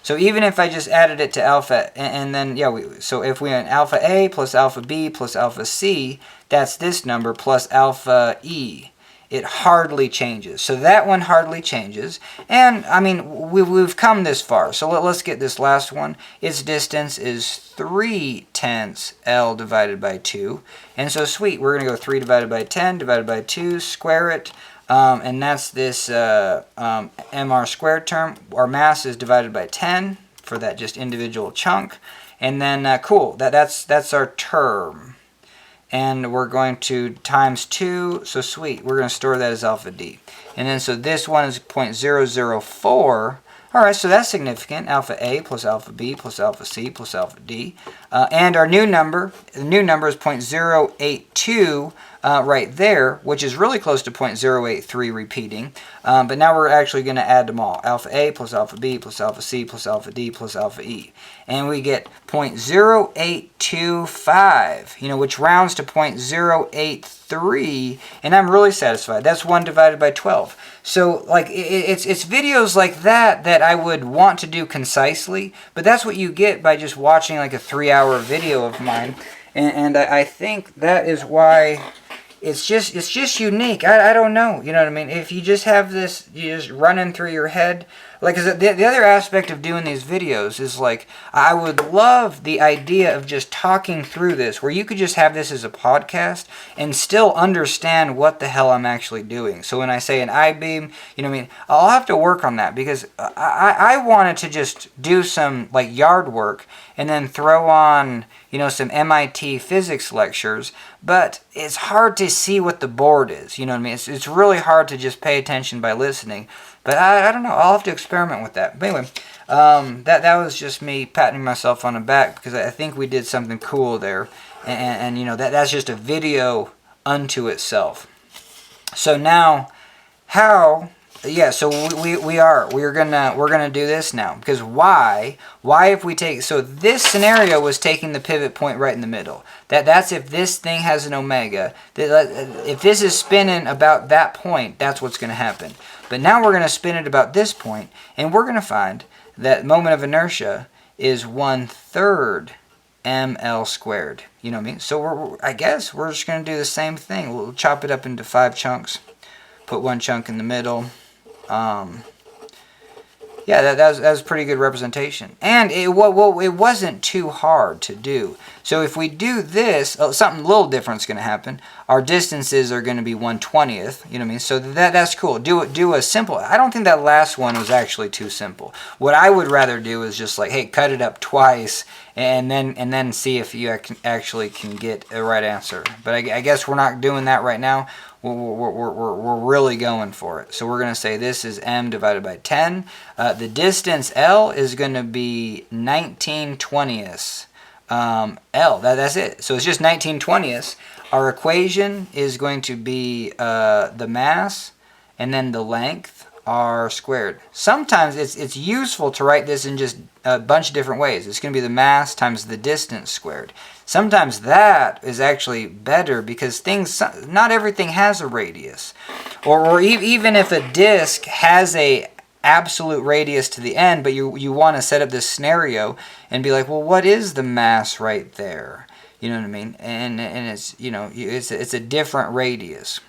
So even if I just added it to alpha, and then, so if we went alpha A plus alpha B plus alpha C, that's this number plus alpha E. It hardly changes. So that one hardly changes. And, I mean, we've come this far. So let's get this last one. Its distance is 3/10 L divided by 2. And so, sweet, we're going to go 3 divided by 10 divided by 2, square it. And that's this mr squared term. Our mass is divided by 10 for that just individual chunk. And then, cool, that's our term. And we're going to times 2, so sweet, we're going to store that as alpha D. And then so this one is 0.004. Alright, so that's significant. Alpha A plus alpha B plus alpha C plus alpha D. And our new number, the new number is 0.082 right there, which is really close to 0.083 repeating. But now we're actually going to add them all. Alpha A plus alpha B plus alpha C plus alpha D plus alpha E. And we get 0.0825, which rounds to 0.083, and I'm really satisfied. That's 1 divided by 12. So, like, it's videos like that I would want to do concisely, but that's what you get by just watching, like, a 3-hour video of mine. And I think that is why it's just unique. I don't know, you know what I mean? If you just have this, you just running through your head, like, 'cause the other aspect of doing these videos is, like, I would love the idea of just talking through this, where you could just have this as a podcast and still understand what the hell I'm actually doing. So when I say an I-beam, you know what I mean? I'll have to work on that, because I wanted to just do some, like, yard work and then throw on, some MIT physics lectures, but it's hard to see what the board is, you know what I mean? It's really hard to just pay attention by listening. But I don't know. I'll have to experiment with that. But anyway, that was just me patting myself on the back, because I think we did something cool there, and that's just a video unto itself. So now, how? Yeah. So we're gonna do this now, because why if we take, so this scenario was taking the pivot point right in the middle. That's if this thing has an omega. If this is spinning about that point, that's what's going to happen. But now we're going to spin it about this point, and we're going to find that moment of inertia is 1/3 ml squared. You know what I mean? So I guess we're just going to do the same thing. We'll chop it up into 5 chunks, put 1 chunk in the middle. Yeah, that was a pretty good representation. And it wasn't too hard to do. So if we do this, something a little different is going to happen. Our distances are going to be 1/20th, you know what I mean? So that's cool. Do a simple, I don't think that last one was actually too simple. What I would rather do is just like, hey, cut it up twice and then see if you actually can get a right answer. But I guess we're not doing that right now. We're really going for it. So we're going to say this is m divided by 10. The distance L is going to be 19/20ths. L, that's it. So it's just 19/20ths. Our equation is going to be the mass and then the length r squared. Sometimes it's useful to write this in just a bunch of different ways. It's going to be the mass times the distance squared. Sometimes that is actually better, because not everything has a radius. Or even if a disk has a absolute radius to the end, but you want to set up this scenario and be like, well, what is the mass right there? You know what I mean? And it's, it's a different radius.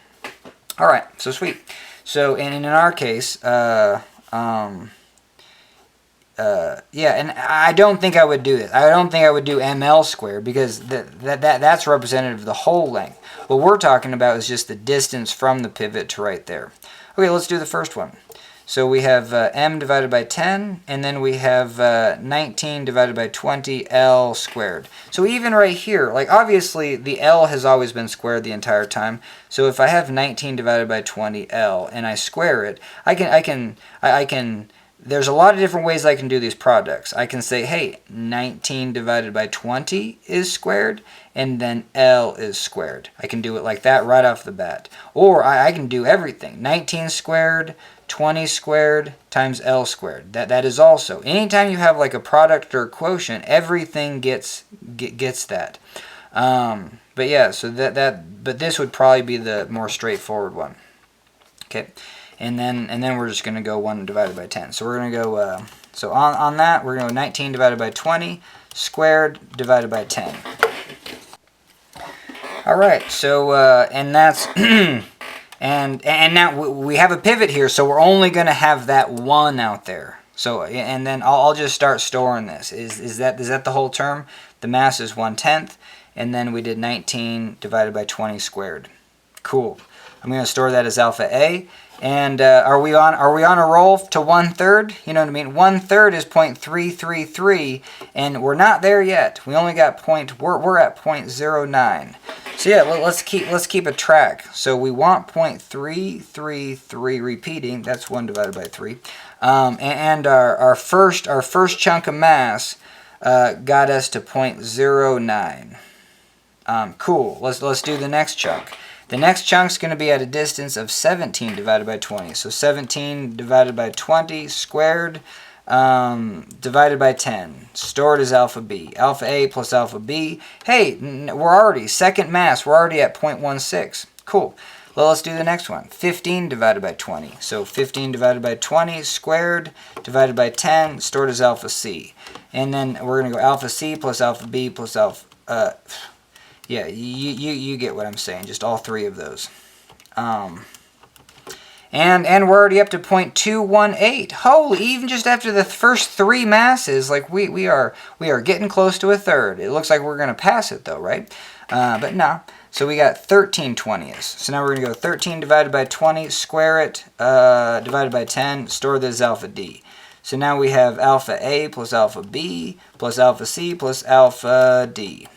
All right, so sweet. So, and in our case, yeah, and I don't think I would do this. I don't think I would do ml squared, because that's representative of the whole length. What we're talking about is just the distance from the pivot to right there. Okay, let's do the first one. So we have m divided by 10, and then we have 19 divided by 20 L squared. So even right here, like obviously the L has always been squared the entire time. So if I have 19 divided by 20 L and I square it, I can there's a lot of different ways I can do these products. I can say, hey, 19 divided by 20 is squared, and then L is squared. I can do it like that right off the bat. Or I can do everything. 19 squared, 20 squared times L squared. That is also, anytime you have like a product or a quotient, everything gets that. But yeah, so but this would probably be the more straightforward one. Okay. And then we're just going to go 1 divided by 10. So we're going to go, so on that, we're going to go 19 divided by 20 squared divided by 10. All right, so, and that's, and now we have a pivot here, so we're only going to have that 1 out there. So, and then I'll just start storing this. Is that the whole term? The mass is 1/10, and then we did 19 divided by 20 squared. Cool. I'm going to store that as alpha A. And are we on a roll to 1/3? You know what I mean? 1/3 is 0.333, and we're not there yet. We only got we're at 0.09. So yeah, let's keep a track. So we want 0.333 repeating. That's 1 divided by 3. And our first chunk of mass got us to 0.09. Cool. Let's do the next chunk. The next chunk's going to be at a distance of 17 divided by 20. So 17 divided by 20 squared divided by 10. Stored as alpha b. Alpha a plus alpha b. Hey, we're already, second mass, we're already at 0.16. Cool. Well, let's do the next one. 15 divided by 20. So 15 divided by 20 squared divided by 10, stored as alpha c. And then we're going to go alpha c plus alpha b plus alpha... yeah, you get what I'm saying. Just all three of those. And we're already up to 0.218. Holy, even just after the first three masses, like we are getting close to a third. It looks like we're going to pass it though, right? But no. So we got 13 20ths. So now we're going to go 13 divided by 20, square it, divided by 10, store this alpha d. So now we have alpha a plus alpha b plus alpha c plus alpha d.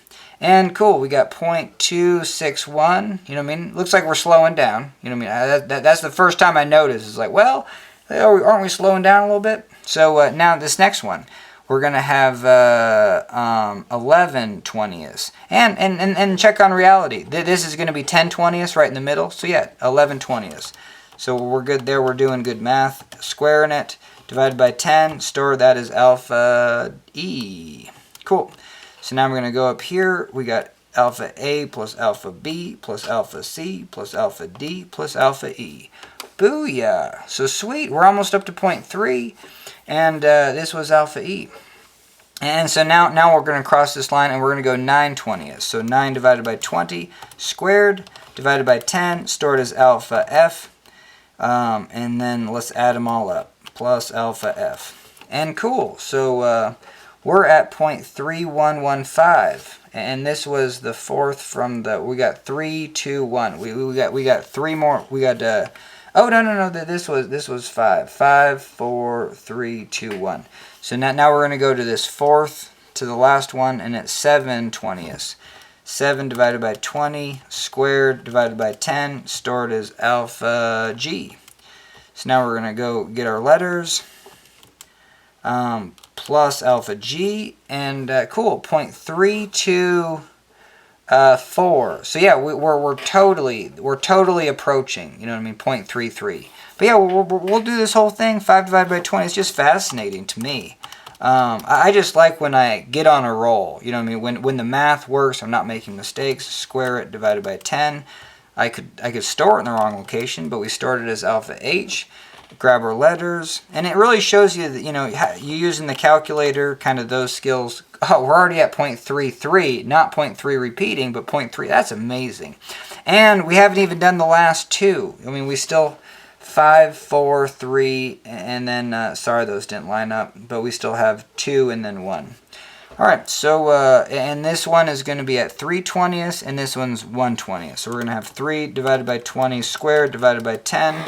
And cool, we got 0.261, you know what I mean? Looks like we're slowing down, you know what I mean? That's the first time I noticed. It's like, well, aren't we slowing down a little bit? So now this next one, we're going to have 11 20ths. And check on reality. This is going to be 10 20ths right in the middle. So yeah, 11 20ths. So we're good there. We're doing good math. Squaring it, divided by 10, store that as alpha e. Cool. So now we're going to go up here. We got alpha a plus alpha b plus alpha c plus alpha d plus alpha e. Booyah. So sweet. We're almost up to 0.3. And this was alpha e. And so now we're going to cross this line and we're going to go 9 20ths. So 9 divided by 20 squared divided by 10 stored as alpha f. And then let's add them all up. Plus alpha f. And cool. So we're at 0.3115. And this was the fourth from the, we got 3, 2, 1. We got three more. We got oh no. This was 5. 5, 4, 3, 2, 1. So now we're going to go to this fourth to the last one, and it's 7 20ths. 7 divided by 20 squared divided by 10 stored as alpha g. So now we're going to go get our letters. Plus alpha g, and cool, 0.324. So yeah, we're totally approaching, you know what I mean, 0.33. But yeah, we'll do this whole thing. 5 divided by 20 is just fascinating to me. I just like when I get on a roll, you know what I mean, when the math works, I'm not making mistakes. Square it divided by 10. I could store it in the wrong location, but we stored it as alpha h. Grab our letters, and it really shows you that, you know, you using the calculator, kind of those skills. Oh, we're already at 0.33, not 0.3 repeating, but 0.3. That's amazing. And we haven't even done the last two. I mean, we still 5, 4, 3, and then sorry, those didn't line up, but we still have 2 and then 1. All right, so and this one is going to be at 3 20ths, and this one's 1 20th. So we're going to have 3 divided by 20 squared divided by 10.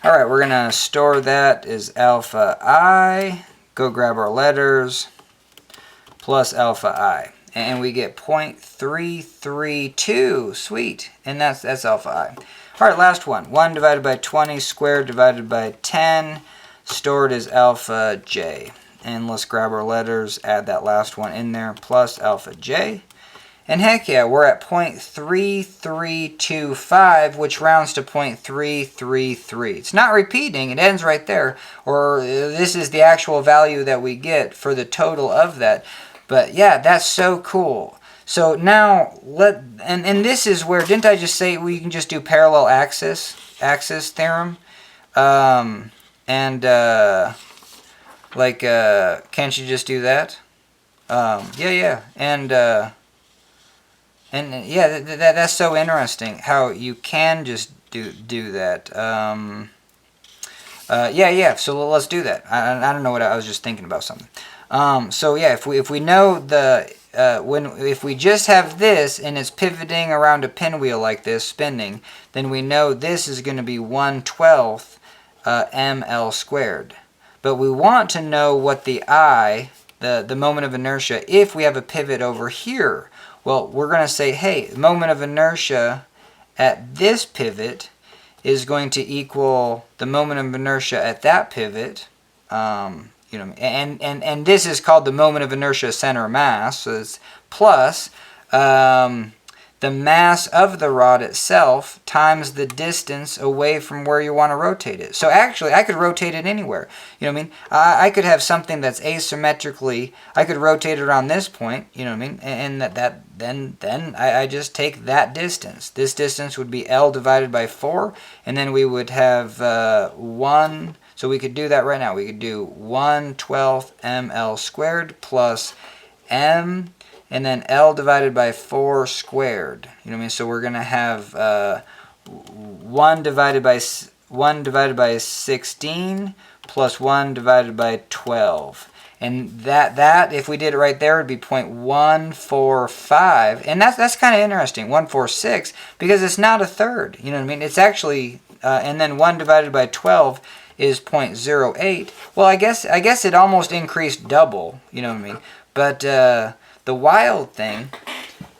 Alright, we're going to store that as alpha I, go grab our letters, plus alpha I. And we get 0.332, sweet, and that's alpha I. Alright, last one, 1 divided by 20 squared divided by 10, stored as alpha j. And let's grab our letters, add that last one in there, plus alpha j. And heck yeah, we're at 0.3325, which rounds to 0.333. It's not repeating, it ends right there. Or this is the actual value that we get for the total of that. But yeah, that's so cool. So now, and this is where, didn't I just say we can just do parallel axis theorem? Can't you just do that? Yeah. And yeah, that's so interesting how you can just do that. Yeah. So let's do that. I don't know what I was just thinking about something. So yeah, if we know the if we just have this and it's pivoting around a pinwheel like this, spinning, then we know this is going to be 1/12 ml squared. But we want to know what the I, the moment of inertia, if we have a pivot over here. Well, we're going to say, hey, the moment of inertia at this pivot is going to equal the moment of inertia at that pivot. You know, and this is called the moment of inertia center of mass. So it's plus the mass of the rod itself times the distance away from where you want to rotate it. So actually, I could rotate it anywhere. You know what I mean? I could have something that's asymmetrically, I could rotate it around this point, you know what I mean? And then I just take that distance. This distance would be L divided by 4, and then we would have 1, so we could do that right now. We could do 1/12 ml squared plus m, and then L divided by 4 squared. You know what I mean? So we're going to have 1 divided by 16 plus 1 divided by 12. And that if we did it right there, would be 0.145. And that's kind of interesting, 146, because it's not a third. You know what I mean? It's actually, and then 1 divided by 12 is 0.08. Well, I guess it almost increased double. You know what I mean? But the wild thing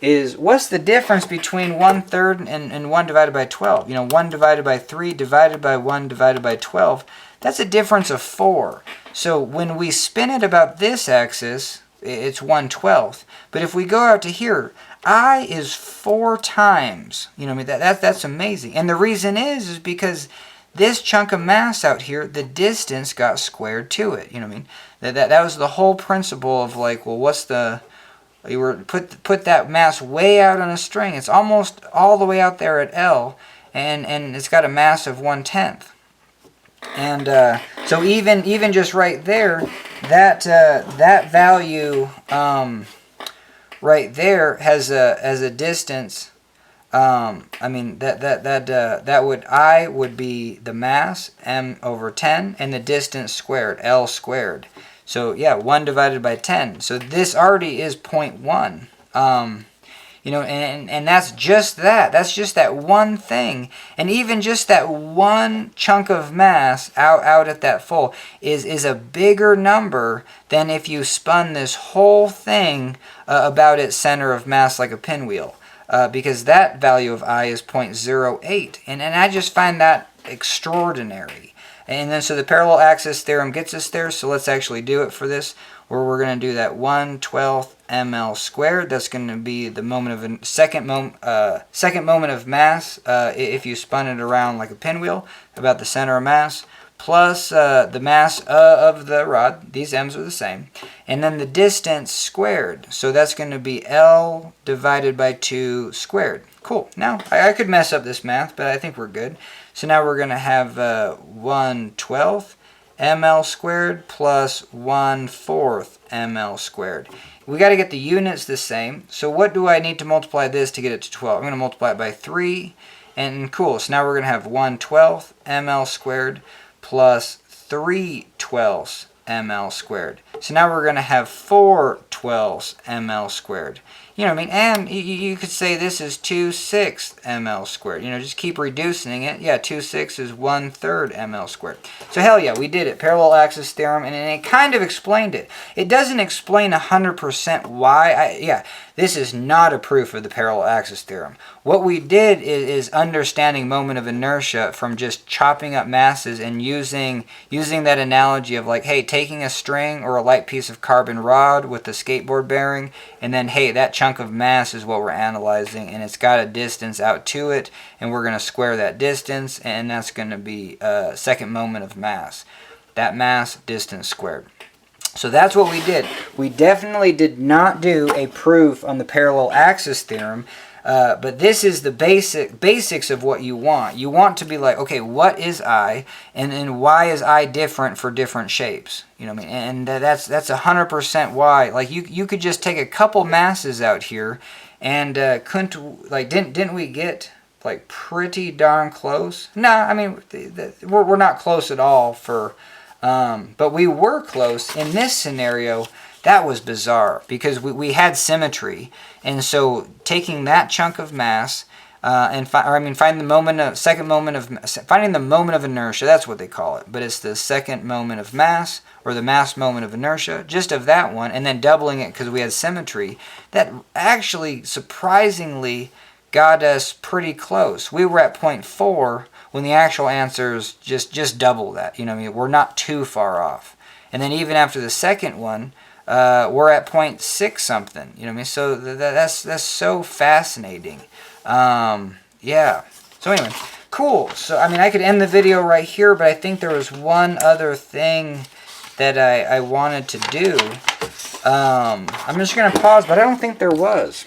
is, what's the difference between 1/3 and 1 divided by 12? You know, 1 divided by 3 divided by 1 divided by 12, that's a difference of 4. So when we spin it about this axis, it's 1/12. But if we go out to here, I is 4 times. You know what I mean? That's amazing. And the reason is because this chunk of mass out here, the distance got squared to it. You know what I mean? That was the whole principle of like, well, what's the... You were put that mass way out on a string. It's almost all the way out there at L, and it's got a mass of 1/10. And so even just right there, that value right there has a distance. I mean that would I would be the mass m/10 and the distance squared, L squared. So yeah, 1 divided by 10. So this already is 0.1. You know, and that's just that. That's just that one thing. And even just that one chunk of mass out at that full is a bigger number than if you spun this whole thing about its center of mass like a pinwheel. Because that value of I is 0.08. And I just find that extraordinary. And then so the parallel axis theorem gets us there, so let's actually do it for this, where we're going to do that 1/12 ml squared. That's going to be the moment of a second moment of mass if you spun it around like a pinwheel about the center of mass, plus the mass of the rod. These m's are the same. And then the distance squared. So that's going to be L divided by 2 squared. Cool. Now, I could mess up this math, but I think we're good. So now we're going to have 1/12 ml squared plus 1/4 ml squared. We got to get the units the same. So what do I need to multiply this to get it to 12? I'm going to multiply it by 3. And cool. So now we're going to have 1/12 ml squared plus 3/12 ml squared. So now we're going to have 4/12 ml squared. You know what I mean? And you could say this is 2/6 ml squared. You know, just keep reducing it. Yeah, 2/6 is 1/3 ml squared. So hell yeah, we did it. Parallel axis theorem, and it kind of explained it. It doesn't explain 100% why. Yeah, this is not a proof of the parallel axis theorem. What we did is understanding moment of inertia from just chopping up masses and using that analogy of like, hey, taking a string or a light piece of carbon rod with the skateboard bearing, and then, hey, that chunk of mass is what we're analyzing, and it's got a distance out to it, and we're going to square that distance, and that's going to be second moment of mass. That mass, distance squared. So that's what we did. We definitely did not do a proof on the parallel axis theorem, but this is the basics of what you want. You want to be like, okay, what is I, and why is I different for different shapes? You know what I mean? And that's 100% why. Like you could just take a couple masses out here, and didn't we get like pretty darn close? Nah, I mean we're not close at all for. But we were close in this scenario. That was bizarre because we had symmetry, and so taking that chunk of mass finding the moment of finding the moment of inertia. That's what they call it, but it's the second moment of mass, or the mass moment of inertia, just of that one, and then doubling it because we had symmetry. That actually surprisingly got us pretty close. We were at 0.4 when the actual answer is just double that. You know what I mean? We're not too far off. And then even after the second one, we're at 0.6 something. You know what I mean? So that's so fascinating. Yeah. So anyway, cool. So I mean, I could end the video right here, but I think there was one other thing that I wanted to do. I'm just gonna pause, but I don't think there was.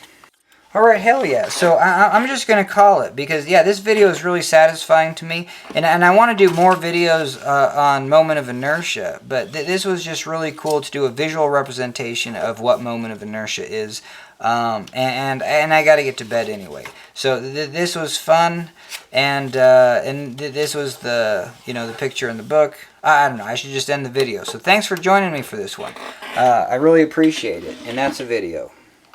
Alright, hell yeah. So I'm just going to call it because, yeah, this video is really satisfying to me. And I want to do more videos on moment of inertia. But this was just really cool to do a visual representation of what moment of inertia is. And I got to get to bed anyway. So this was fun. And this was the, you know, the picture in the book. I don't know. I should just end the video. So thanks for joining me for this one. I really appreciate it. And that's a video.